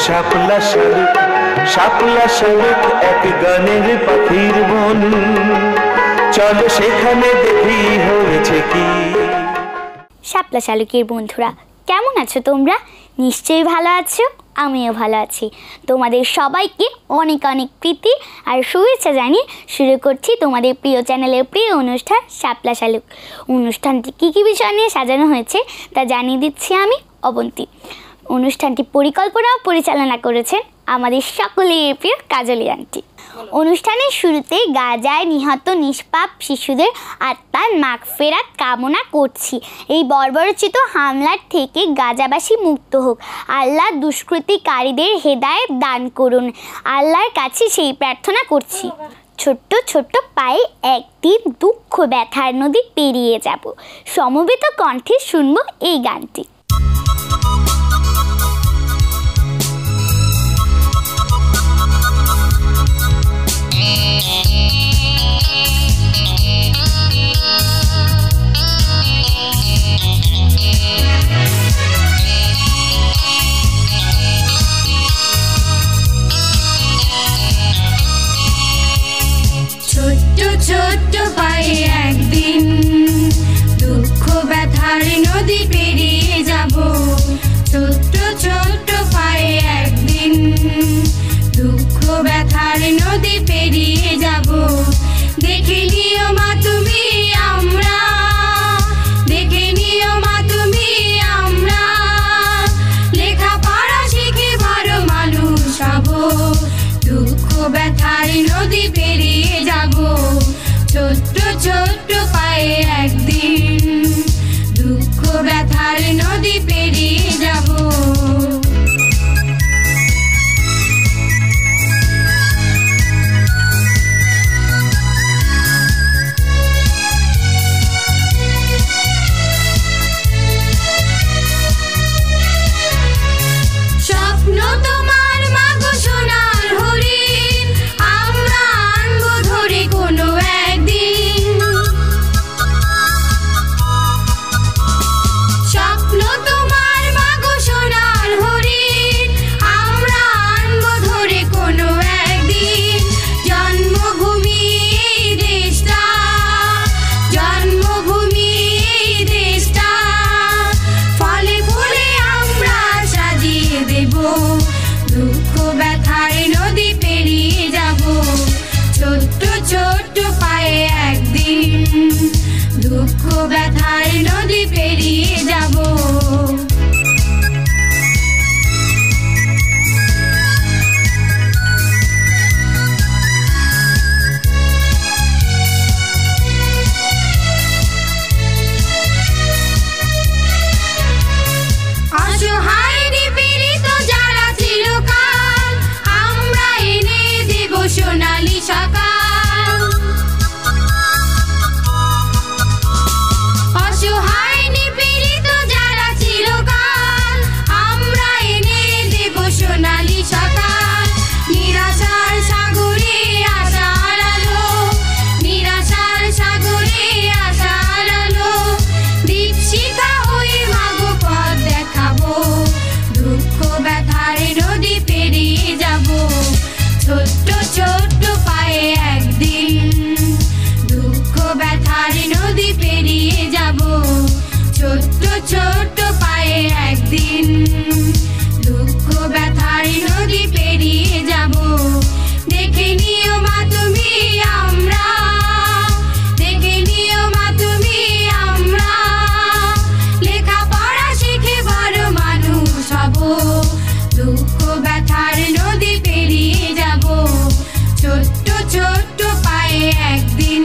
শাপলা শালুক শাপলা শালুক এক গানের পাখির বন, চলো সেখানে দেখি হয়েছে কি। শাপলা শালুকের বন্ধুরা কেমন আছো তোমরা? নিশ্চয়ই ভালো আছো, আমিও ভালো আছি। তোমাদের সবাইকে অনেক অনেক প্রীতি আর শুভেচ্ছা জানিয়ে শুরু করছি তোমাদের প্রিয় চ্যানেলের প্রিয় অনুষ্ঠান শাপলা শালুক। অনুষ্ঠানটি কী কী বিষয় নিয়ে সাজানো হয়েছে তা জানিয়ে দিচ্ছি আমি অবন্তী। অনুষ্ঠানটি পরিকল্পনা ও পরিচালনা করেছেন আমাদের সকলের প্রিয় কাজলি আন্টি। অনুষ্ঠানের শুরুতে গাজায় নিহত নিষ্পাপ শিশুদের আত্মার মাগফিরাত কামনা করছি। এই বর্বরোচিত হামলার থেকে গাজাবাসী মুক্ত হোক। আল্লাহ দুষ্কৃতিকারীদের হেদায়েত দান করুন। আল্লাহর কাছে সেই প্রার্থনা করছি। ছোট্ট ছোট্ট পায়ে একদিন দুঃখ ব্যথার নদী পেরিয়ে যাব। সমবেত কণ্ঠে শুনবো এই গানটি। ছোট্ট পায়ে একদিন দুঃখ ব্যথার নদী পেরিয়ে যাব। ছোট্ট পায়ে একদিন দুঃখ ব্যথার নদী পেরিয়ে যাব। দেখে নিও মা তুমি আমরা, দেখে নিও মা তুমি আমরা, লেখাপড়া শিখে বড় মানুষ হব। দুঃখ ব্যথার নদী পেরিয়ে যাব। ছোট্ট পায়ে একদিন দুঃখ ব্যথার নদী পেরিয়ে যাব। স্বপ্ন তোমার মাগো সোনার হরিণ, আমরা আনবো ধরে কোনো একদিন। স্বপ্ন তোমার মাগো সোনার হরিণ, আমরা আনবো ধরে কোনো একদিন। জন্মভূমি এই দেশটা, জন্মভূমি এই দেশটা, ফলে ফুলে আমরা সাজিয়ে দেব। দুঃখ ব্যথার নদী পেরিয়ে যাব। ছোট্ট পায়ে একদিন দুঃখ ব্যথার নদী পেরিয়ে যাব। অসহায় নিপীড়িত যারা চিরকাল, আমরা এনে দেব সোনালী সকাল। অসহায় নিপীড়িত যারা চিরকাল, আমরা এনে দেব সোনালী সকাল। নিরাশার সাগরে আশার আলো, নিরাশার সাগরে আশার আলো, দীপশিখা হয়ে মাগো পথ দেখাবো। দুঃখ ব্যথার নদী পেরিয়ে যাব। ছোট্ট পায়ে একদিন দুঃখ ব্যথার নদী পেরিয়ে যাব। ছোট্ট পায়ে একদিন দুঃখ ব্যথার নদী পেরিয়ে যাব। দেখে নিও মা তুমি আমরা, দেখে নিও মা তুমি আমরা, লেখাপড়া শিখে বড় মানুষ হব। দুঃখ ব্যথার নদী পেরিয়ে যাব। ছোট্ট পায়ে একদিন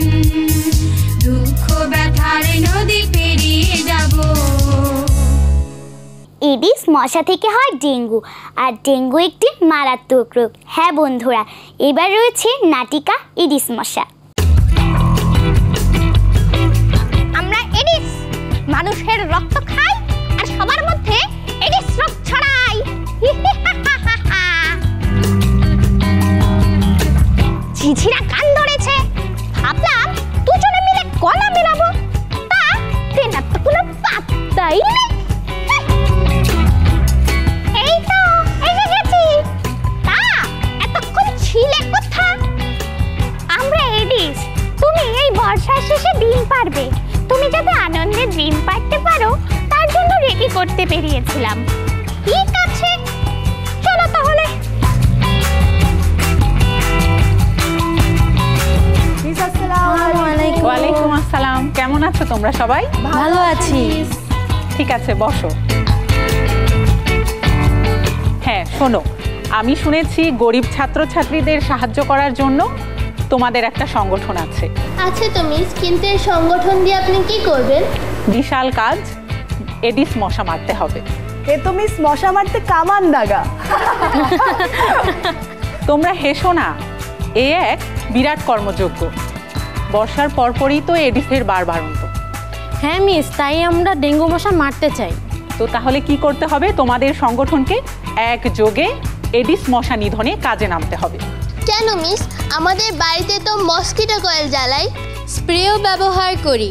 দুঃখ ব্যথার নদী পেরিয়ে যাব। এডিস মশা থেকে হয় ডেঙ্গু, আর ডেঙ্গু একটি মারাত্মক রোগ। হ্যাঁ বন্ধুরা, এবার রয়েছে নাটিকা এডিস মশা। আমরা এডিস মানুষের রক্ত খাই আর সবার মধ্যে এডিস রোগ ছড়াই। ঝিঝিরা কান ধরেছে, ভাবলাম দুজনে মিলে গলা মেলাবো, তা ট্রেনার তো কোনো পাত্তাই নেই। এই তো এসে গেছি। করতে বেরিয়েছিলাম। ঠিক আছে, চলো তাহলে। ওয়ালাইকুম আসসালাম। কেমন আছো তোমরা সবাই? ভালো আছি। ঠিক আছে, বসো। হ্যাঁ শোনো, আমি শুনেছি গরিব ছাত্রছাত্রীদের সাহায্য করার জন্য তোমাদের একটা সংগঠন আছে। আছে তো মিস, কিন্তু এই সংগঠন দিয়ে আপনি কি করবেন? বিশাল কাজ, এডিস মশা মারতে হবে। এ তো মিস মশা মারতে কামান দাগা। তোমরা হেসো না, এ এক বিরাট কর্মযজ্ঞ। বর্ষার পরপরই তো এডিসের বাড়ন্ত। হ্যাঁ মিস, তাই আমরা ডেঙ্গু মশা মারতে চাই। তো তাহলে কি করতে হবে? তোমাদের সংগঠনকে একযোগে এডিস মশা নিধনে কাজে নামতে হবে। কেন মিস, আমাদের বাড়িতে তো মসকিটো কয়েল জ্বালাই, স্প্রেও ব্যবহার করি।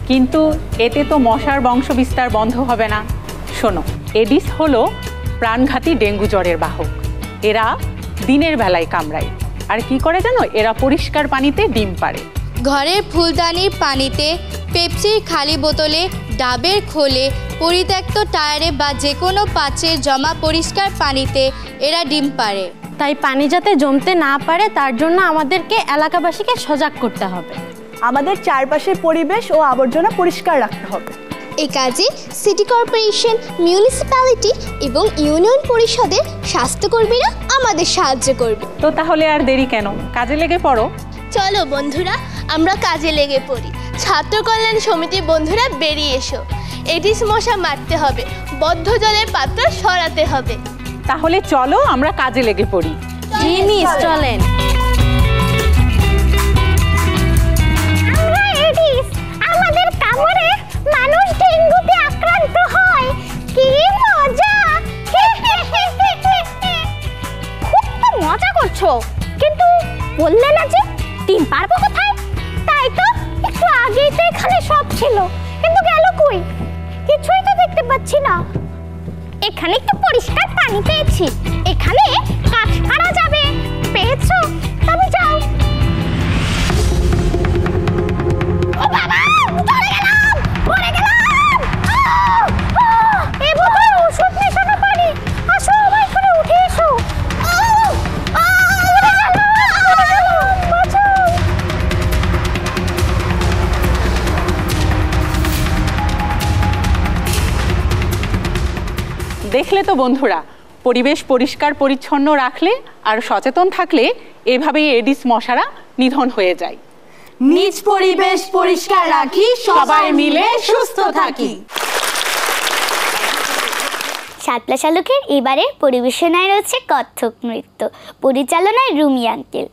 কিন্তু এতে তো মশার বংশবিস্তার বন্ধ হবে না। শোনো, এডিস হলো প্রাণঘাতী ডেঙ্গু জ্বরের বাহক। এরা দিনের বেলায় কামড়ায়। আর কি করে জানো? এরা পরিষ্কার পানিতে ডিম পাড়ে। ঘরের ফুলদানির পানিতে, পেপসির খালি বোতলে, ডাবের খোলে, পরিত্যক্ত টায়ারে বা যে কোনো পাত্রে জমা পরিষ্কার পানিতে এরা ডিম পাড়ে। তাই পানি যাতে জমতে না পারে তার জন্য আমাদেরকে এলাকাবাসীকে সজাগ করতে হবে। আমাদের চারপাশের পরিবেশ ও আবর্জনা পরিষ্কার রাখতে হবে। এই কাজে সিটি কর্পোরেশন, মিউনিসিপ্যালিটি এবং ইউনিয়ন পরিষদের স্বাস্থ্যকর্মীরা আমাদের সাহায্য করবে। তো তাহলে আর দেরি কেন? কাজে লেগে পড়ো। চলো বন্ধুরা, আমরা কাজে লেগে পড়ি। ছাত্র কল্যাণ সমিতির বন্ধুরা বেরিয়ে এসো। এডিস মশা মারতে হবে, বদ্ধ জলের পাত্র সরাতে হবে। তাহলে চলো আমরা কাজে লেগে পড়ি। জি মিস, চলেন। আমরা এডিস, আমাদের কামড়ে মানুষ ডেঙ্গুতে আক্রান্ত হয়। কি মজা! খুব তো মজা করছো, কিন্তু বললে না যে ডিম পারবো কোথায়? তাই তো একটু আগেই তো এখানে সব ছিল, কিন্তু গেল কই? কিছুই তো দেখতে পাচ্ছি না। এখানে একটু পরিষ্কার পানি পেয়েছি, এখানে কাজ করা যাবে। পেয়েছো? তবে যাও। ও বাবা, পড়ে গেলাম, পড়ে গেলাম। এই বোতলে ওষুধ মেশানো পানি। আসো, আমার এখানে উঠে এসো। পড়ে গেলাম, বাঁচাও। দেখলে তো বন্ধুরা, পরিবেশ পরিষ্কার পরিচ্ছন্ন রাখলে আর সচেতন থাকলে এভাবেই এডিস মশারা নিধন হয়ে যায়। নিজ পরিবেশ পরিষ্কার রাখি, সবাই মিলে সুস্থ থাকি। শাপলা শালুকের এবারে পরিবেশনায় রয়েছে কত্থক নৃত্য, পরিচালনায় রুমি আঙ্কেল।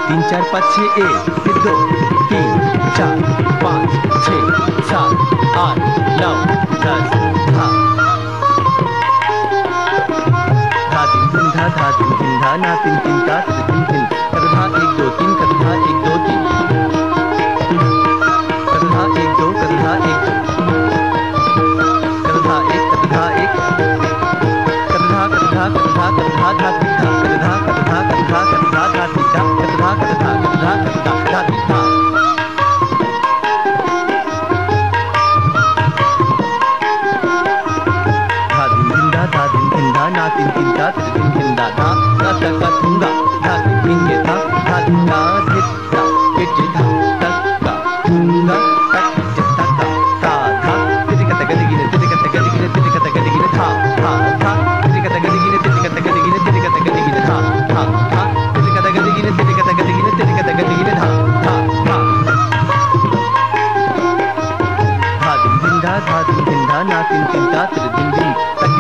तीन चार पाँच छः एक दो तीन 4 5 6 7 8 9 10 धा धा दिन दिन धा धा दिन दिन धा ना तीन तीन ता दिन दिन कर धा 1 2 3 कर धा 1 2 3 कर धा 1 2 कर धा 1 कर धा 1 कर धा 1 कर धा कर धा कर धा कर धा धा कर धा कर धा कर धा कर धा धा कर धा कर धा कर धा कर धा कर धा धा धा ना तीन तीन ता तीन तीन दा धा धा धा का थुंगा धा तीन के धा धा धा धित धा पिच धा तक का थुंगा तक चित तक ता धा तिरी कत गदी गिने तिरी कत गदी गिने तिरी कत गदी गिने धा धा धा तिरी कत गदी गिने तिरी कत गदी गिने तिरी कत गदी गिने धा धा धा तिरी कत गदी गिने तिरी कत गदी गिने तिरी कत गदी गिने धा धा धा धा दिन दिन धा ना तीन तीन ता तीन दिन दिन तक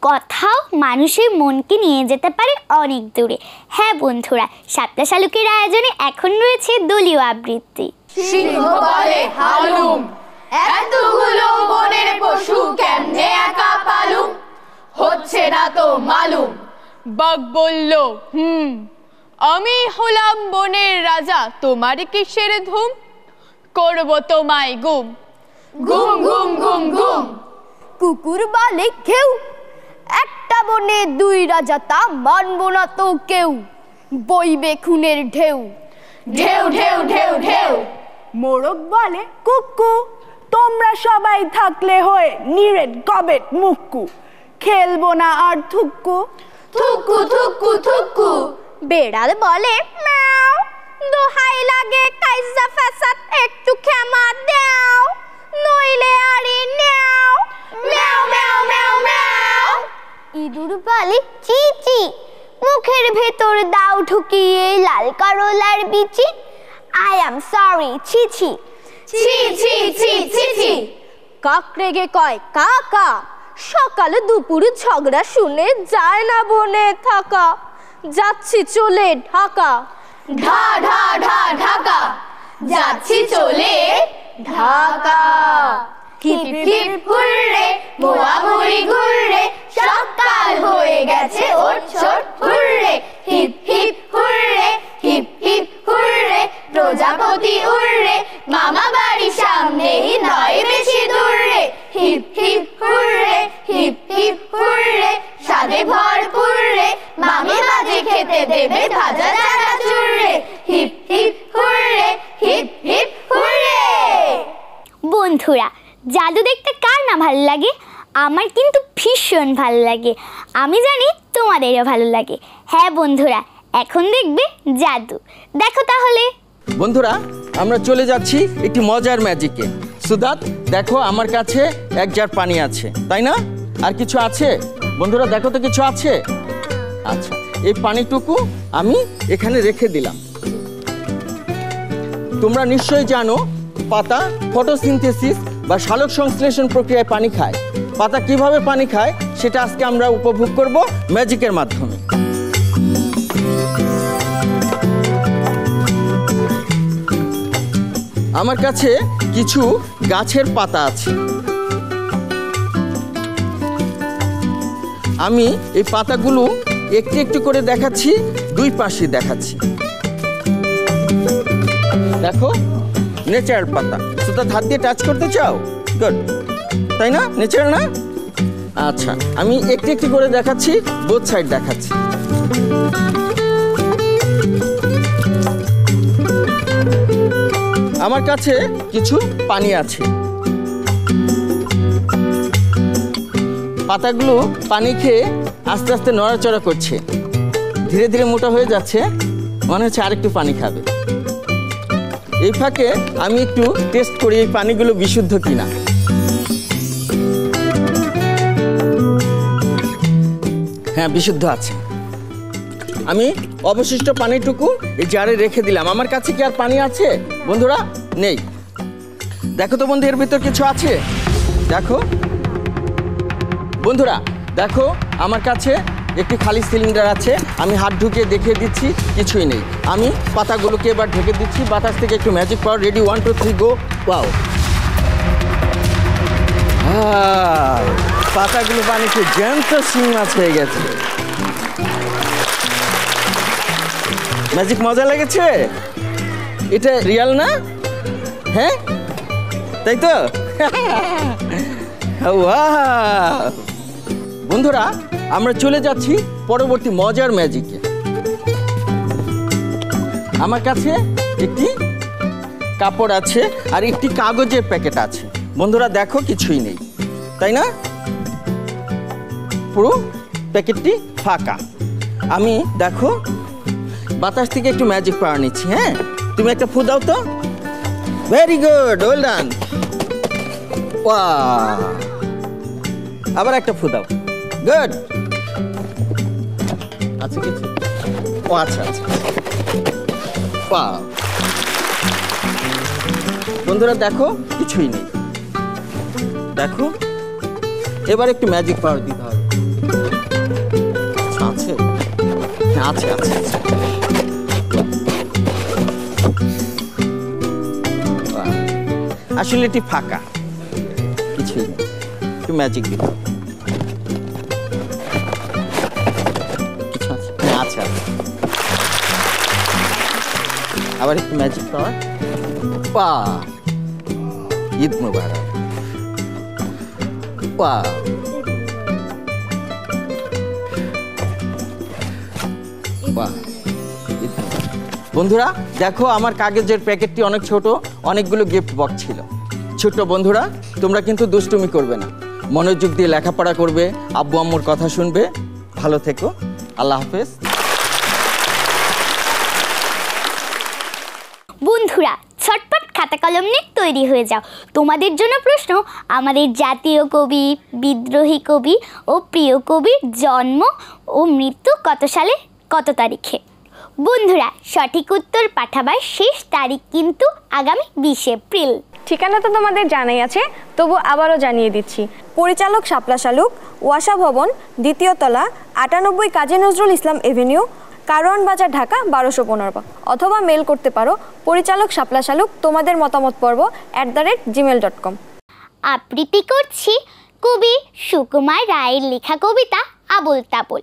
কথাও মানুষের মনকে নিয়ে যেতে পারে অনেক দূরে। হ্যাঁ বন্ধুরা, শাপলা শালুকের আয়োজনে এখন রয়েছে দলীয় আবৃত্তি। সিংহ বলে হালুম, এতগুলো বনের পশু কেমনে একা পালুম, হচ্ছে না তো মালুম। বাঘ বলল আমি হলাম বনের রাজা, তোমার কিসের ধুম, করব তোমায় গুম। ঘুম ঘুম ঘুম ঘুম। কুকুর বলে কেউ, একটা বনে দুই রাজা, তা মানব না তো কেউ, বইবে খুনের ঢেউ। ঢেউ ঢেউ ঢেউ ঢেউ। মোরগ বলে কুকু, তোমরা সবাই থাকলে হয়ে নিরেট গবেট মুক্কু, খেলবো না আর থুক্কু। থুক্কু থুক্কু থুক্কু। বেড়াল বলে ম্যাও, দোহাই লাগে কাইজা ফ্যাসাদ, একটু ক্ষমা দাও, নইলে আরে নাও। ম্যাও ম্যাও ম্যাও ম্যাও। ইঁদুর বলে চি চি, মুখের ভেতর দাও ঢুকিয়ে লাল করলার বিচি, আই অ্যাম সরি ছি ছি। ছি ছি ছি ছি ছি। কাক রেগে কয় কাকা, সকাল দুপুর ঝগড়া শুনে যায় না বনে থাকা, যাচ্ছি চলে ঢাকা। ঢা ঢা ঢা ঢাকা। যাচ্ছি চলে ঢাকা। হিপ হিপ হুররে, মোয়া মুড়ি ঘুররে, সকাল হয়ে গেছে ওঠ ছোট hurray. Hip hip hurray, hip hip hurray, প্রজাপতি উড়রে, মামা বাড়ির সামনেই নয় বেশি দূরে। Hip hip hurray, hip hip hurray, স্বাদে ভরপুর রে, মামি মাঝে খেতে দেবে ভাজা চানাচুর রে। Hip hip hurray, hip hip hurray. বন্ধুরা, জাদু দেখতে কার না ভালো লাগে? আমার কিন্তু ভীষণ ভালো লাগে, আমি জানি তোমাদেরও ভালো লাগে। হ্যাঁ বন্ধুরা, এখন দেখবে জাদু। দেখো তাহলে। বন্ধুরা, আমরা চলে যাচ্ছি একটি মজার ম্যাজিকে। সুদাত, দেখো আমার কাছে এক জার পানি আছে, তাই না? আর কিছু আছে? বন্ধুরা দেখো তো, কিছু আছে? আচ্ছা, এই পানিটুকু আমি এখানে রেখে দিলাম। তোমরা নিশ্চয়ই জানো পাতা ফটোসিনথেসিস বা সালোক সংশ্লেষণ প্রক্রিয়ায় পানি খায়। পাতা কিভাবে পানি খায় সেটা আজকে আমরা উপভোগ করব ম্যাজিকের মাধ্যমে। আমার কাছে কিছু গাছের পাতা আছে। আমি এই পাতাগুলো একটু একটু করে দেখাচ্ছি, দুই পাশে দেখাচ্ছি। দেখো, নেচারাল পাতা। সুতা হাত দিয়ে টাচ করতে চাও? গুড, তাই না? নেচারাল না? আচ্ছা, আমি একটু একটু করে দেখাচ্ছি, বোথ সাইড দেখাচ্ছি। আমার কাছে কিছু পানি আছে। পাতাগুলো পানি খেয়ে আস্তে আস্তে নড়াচড়া করছে, ধীরে ধীরে মোটা হয়ে যাচ্ছে, মনে হচ্ছে আরেকটু পানি খাবে। এই ফাঁকে আমি একটু টেস্ট করি এই পানিগুলো বিশুদ্ধ কিনা। হ্যাঁ, বিশুদ্ধ আছে। আমি অবশিষ্ট পানিটুকু এই জারে রেখে দিলাম। আমার কাছে কি আর পানি আছে বন্ধুরা? নেই। দেখো তো বন্ধু, এর ভিতর কিছু আছে? দেখো বন্ধুরা, দেখো আমার কাছে একটি খালি সিলিন্ডার আছে। আমি হাত ঢুকিয়ে দেখিয়ে দিচ্ছি, কিছুই নেই। আমি পাতাগুলোকে এবার ঢেকে দিচ্ছি। বাতাস থেকে একটু ম্যাজিক পাওয়ার। রেডি, 1 2 3 গো। ওয়াও, পাতাগুলো পানিতে জ্যান্ত শিং মাছ হয়ে গেছে। ম্যাজিক মজা লেগেছে? এটা রিয়াল না? হ্যাঁ, তাই তো? বন্ধুরা, আমরা চলে যাচ্ছি পরবর্তী মজার ম্যাজিকে। আমার কাছে একটি কাপড় আছে আর একটি কাগজের প্যাকেট আছে। বন্ধুরা দেখো, কিছুই নেই, তাই না? পুরো প্যাকেটটি ফাঁকা। আমি দেখো বাতাস থেকে একটু ম্যাজিক পাওয়ার নিচ্ছি। হ্যাঁ, তুমি একটা ফু দাও তো। Very good, well done. Wow, আবার একটা ফু দাও। গুড। আচ্ছা, কিছু? ও আচ্ছা আচ্ছা। ওয়াও, বন্ধুরা দেখো, কিছুই নেই। দেখো, এবার একটু ম্যাজিক পাওয়ার দিতে হবে। আছে আছে আছে আছে। আসলে এটি ফাঁকা, কিছুই নেই। একটু ম্যাজিক দিতে হবে। কিছু আছে? আচ্ছা, আবার একটু ম্যাজিক পাওয়ার। পা, ঈদ মুবারক। পা, বন্ধুরা দেখো, আমার কাগজের প্যাকেটটি অনেক ছোট, অনেকগুলো গিফট বক্স ছিল। ছোট্ট বন্ধুরা, তোমরা কিন্তু দুষ্টুমি করবে না, মনোযোগ দিয়ে লেখাপড়া করবে, আব্বু আম্মুর কথা শুনবে। ভালো থেকো, আল্লাহ হাফেজ। বন্ধুরা, ছটপট খাতা কলম নিয়ে তৈরি হয়ে যাও। তোমাদের জন্য প্রশ্ন, আমাদের জাতীয় কবি, বিদ্রোহী কবি ও প্রিয় কবির জন্ম ও মৃত্যু কত সালে, কত তারিখে? বন্ধুরা, সঠিক উত্তর পাঠাবার শেষ তারিখ কিন্তু আগামী 20 এপ্রিল। ঠিকানা তো তোমাদের জানাই আছে, তবু আবারও জানিয়ে দিচ্ছি। পরিচালক শাপলা শালুক, ওয়াসা ভবন, 2য় তলা, 98 কাজী নজরুল ইসলাম এভিনিউ, কারওয়ান বাজার, ঢাকা 1215। অথবা মেল করতে পারো পরিচালক শাপলা শালুক তোমাদের মতামত পর্ব @gmail.com। আবৃত্তি করছি কবি সুকুমার রায়ের লেখা কবিতা আবোল তাবোল।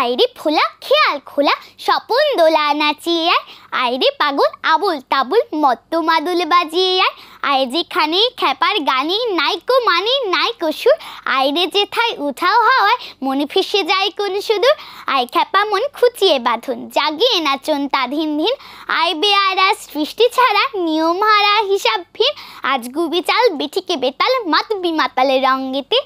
আইরে ফোলা খেয়াল খোলা স্বপন দোলা নাচিয়ে আয়, আইরে পাগল আবোল তাবোল মত্ত মাদুল বাজিয়ে আয়, আয় যেখানে খ্যাপার গানে নাইকো মানে নাইকো সুর, আইরে যেথায় উঠাও হাওয়ায় মনে ফেসে যায় কোন সুদূর, আয় খ্যাপা মন খুঁচিয়ে বাঁধন জাগিয়ে নাচন তা ধিন ধিন, আয় বেয়ারা সৃষ্টি ছাড়া নিয়ম হারা হিসাবহীন, আজ গুবি চাল বেঠিকে বেতাল মাতবি মাতালের রঙ্গেতে,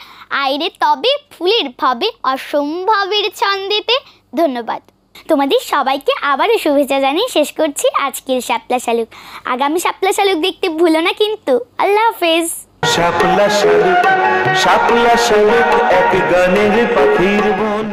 আইরে তবে ফুলের ভবে অসম্ভবের ছন্দেতে। ধন্যবাদ। তোমাদের সবাইকে আবারও শুভেচ্ছা জানিয়ে শেষ করছি আজকের শাপলা শালুক। আগামী শাপলা শালুক দেখতে ভুলো না কিন্তু। আল্লাহ হাফেজ। শাপলা শালুক, শাপলা শালুক এক গানের পাখির বন।